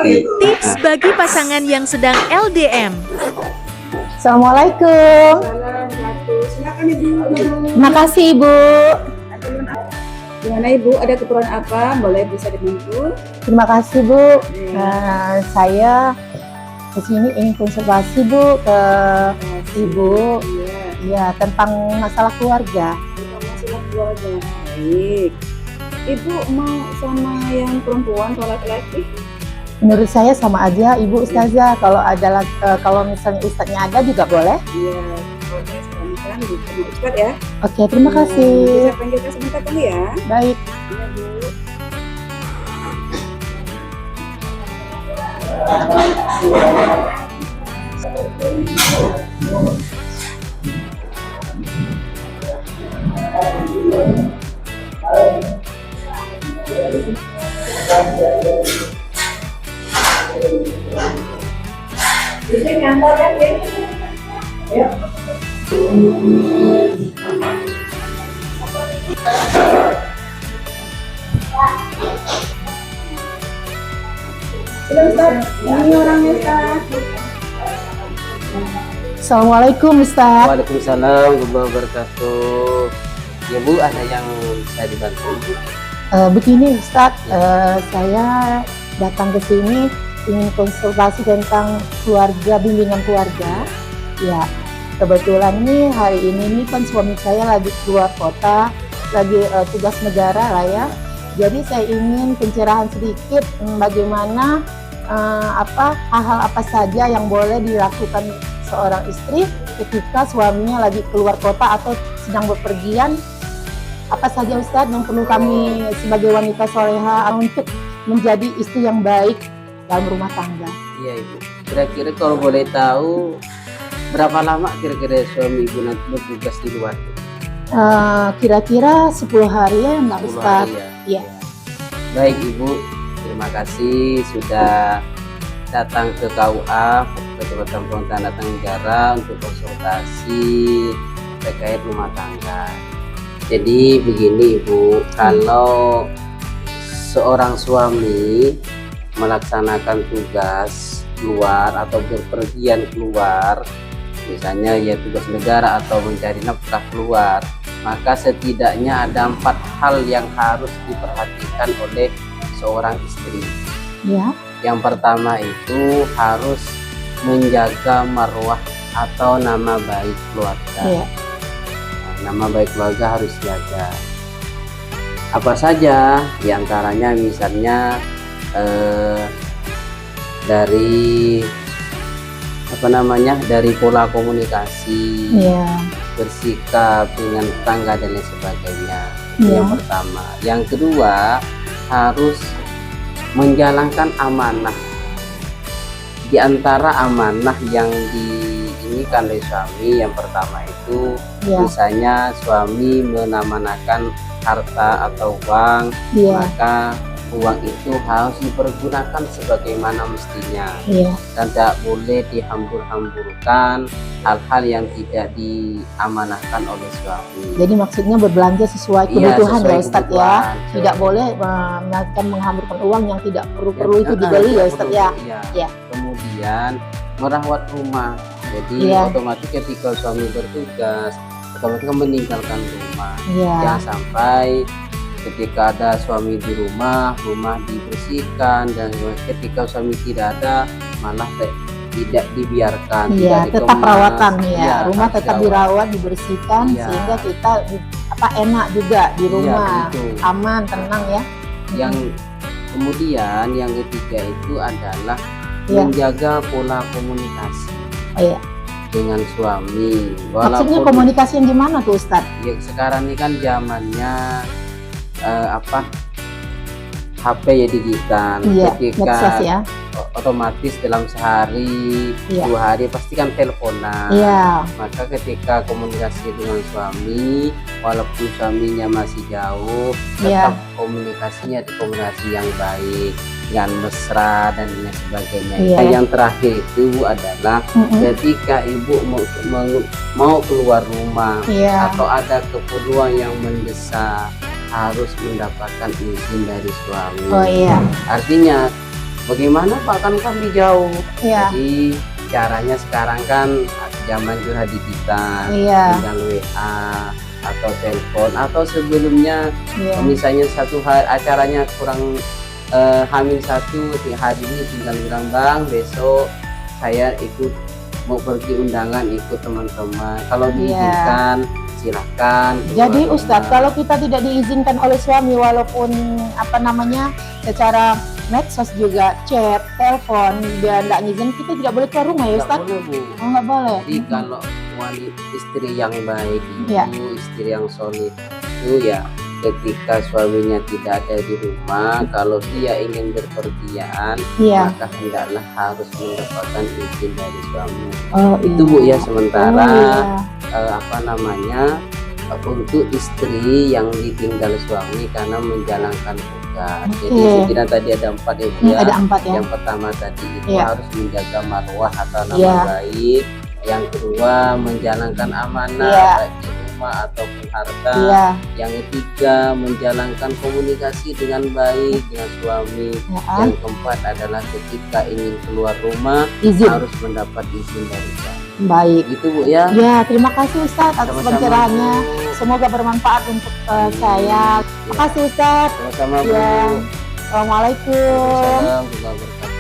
Tips bagi pasangan yang sedang LDM. Assalamualaikum. Silakan Ibu. Terima kasih Ibu. Gimana Ibu? Ada keperluan apa? Boleh bisa dibantu? Terima kasih Bu. Saya kesini ingin konsultasi Bu ke Ibu. Iya. Ya, tentang masalah keluarga. Kita masalah keluarga. Baik. Ibu mau sama yang perempuan atau laki-laki? Menurut saya sama aja Ibu Ustazah. Kalau misalnya Ustadznya ada juga boleh. Iya. Kalau saya sarankan di sama Ustadz ya. Oke, terima Nanti kasih. saya panggilkan sebentar dulu ya. Baik. Iya Bu. Sudah Ustaz, ini orangnya Ustaz. Assalamualaikum Ustaz. Waalaikumsalam warahmatullahi wabarakatuh. Ya Bu, ada yang bisa dibantu? Begini Ustaz, saya datang ke sini ingin konsultasi tentang keluarga, bimbingan keluarga. Ya, kebetulan nih hari ini nih kan suami saya lagi keluar kota, lagi tugas negara lah ya. Jadi saya ingin pencerahan sedikit bagaimana hal-hal apa saja yang boleh dilakukan seorang istri ketika suaminya lagi keluar kota atau sedang bepergian. Apa saja Ustadz yang perlu kami sebagai wanita soleha untuk menjadi istri yang baik dalam rumah tangga? Iya Ibu. Kira-kira kalau boleh tahu berapa lama kira-kira suami Ibu nanti bertugas di luar? Kira-kira 10 hari ya Mbak 10 Ustadz. hari ya? Iya. Baik Ibu, terima kasih sudah datang ke KUA, Kecamatan Pontianak Negara untuk konsultasi terkait rumah tangga. Jadi begini Ibu, kalau seorang suami melaksanakan tugas keluar atau berpergian keluar, misalnya ya tugas negara atau mencari nafkah keluar, maka setidaknya ada 4 hal yang harus diperhatikan oleh seorang istri. Ya. Yang pertama itu harus menjaga marwah atau nama baik keluarga. Iya. Nama baik keluarga harus dijaga. Apa saja? Di antaranya misalnya dari dari pola komunikasi, Iya. bersikap dengan tetangga dan lain sebagainya. Iya. Yang pertama. Yang kedua, harus menjalankan amanah. Di antara amanah yang diinikan oleh suami, yang pertama itu Iya. misalnya suami menamanakan harta atau uang, Iya. maka uang itu harus dipergunakan sebagaimana mestinya. Iya. Dan tidak boleh dihambur-hamburkan hal-hal yang tidak diamanahkan oleh suami. Jadi maksudnya berbelanja sesuai Iya, kebutuhan sesuai ya Ustadz ya. kebutuhan. Tidak boleh menghamburkan uang yang tidak perlu itu dibeli ya Ustadz ya. Iya. Iya. Kemudian merawat rumah. Jadi Iya. otomatis ketika suami bertugas, otomatis kan meninggalkan rumah. Iya. Jangan sampai ketika ada suami di rumah dibersihkan, dan ketika suami tidak ada malah tidak dibiarkan. Iya, tidak tetap dikemas. perawatan ya. Iya, Rumah harus tetap dirawat, dibersihkan Iya. sehingga kita enak juga di Iya, rumah. begitu. Aman, tenang ya. Yang kemudian yang ketiga itu adalah Iya. menjaga pola komunikasi Oh, iya. dengan suami. Maksudnya komunikasi yang gimana tuh Ustadz? ya sekarang ini kan zamannya HP ya digital. Iya, Ketika medsos ya. otomatis dalam sehari, Iya. 2 hari pasti kan teleponan. Iya. Maka ketika komunikasi dengan suami, walaupun suaminya masih jauh, Iya. tetap komunikasinya di komunikasi yang baik, dengan mesra dan lain sebagainya. Iya. Yang terakhir itu adalah ketika ibu mau keluar rumah Iya. atau ada keperluan yang mendesak, harus mendapatkan izin dari suami. Oh iya. Artinya bagaimana Pak, kan kami jauh. Iya. Jadi caranya sekarang kan zaman curhat digital, Iya. tinggal WA atau telepon, atau sebelumnya Iya. misalnya satu hari acaranya kurang hamil satu hari ini tinggal bilang bang besok saya ikut mau pergi undangan ikut teman-teman, kalau Iya. diizinkan silakan. Jadi keluar Ustadz, rumah. kalau kita tidak diizinkan oleh suami, walaupun apa namanya secara medsos juga chat, telepon, dia tidak ngizin, kita tidak boleh keluar rumah ya Nggak Ustadz? boleh, Bu. Oh, nggak boleh. Jadi kalau istri yang baik itu, Iya. istri yang solid itu ya ketika suaminya tidak ada di rumah, kalau dia ingin berpergian, Iya. maka hendaklah harus mendapatkan izin dari suami. Oh, Itu iya. Bu ya, sementara Oh, apa namanya untuk istri yang ditinggal suami karena menjalankan tugas. Jadi Oke. setidaknya tadi ada 4 ya Bu iya. ya. Ada 4 ya. Yang pertama tadi itu Iya. harus menjaga marwah atau nama Iya. baik. Yang kedua menjalankan amanah Iya. baik di rumah ataupun harta. Iya. Yang ketiga menjalankan komunikasi dengan baik dengan suami. Ya, Yang keempat adalah ketika ingin keluar rumah izin. harus mendapat izin dari suami. Baik. Gitu Bu ya. Ya, terima kasih Ustadz atas Sama-sama, pencerahannya. Bu. Semoga bermanfaat untuk saya. Terima kasih Ustadz. Sama-sama Bu. Ya. Assalamualaikum. Waalaikumsalam warahmatullahi wabarakatuh.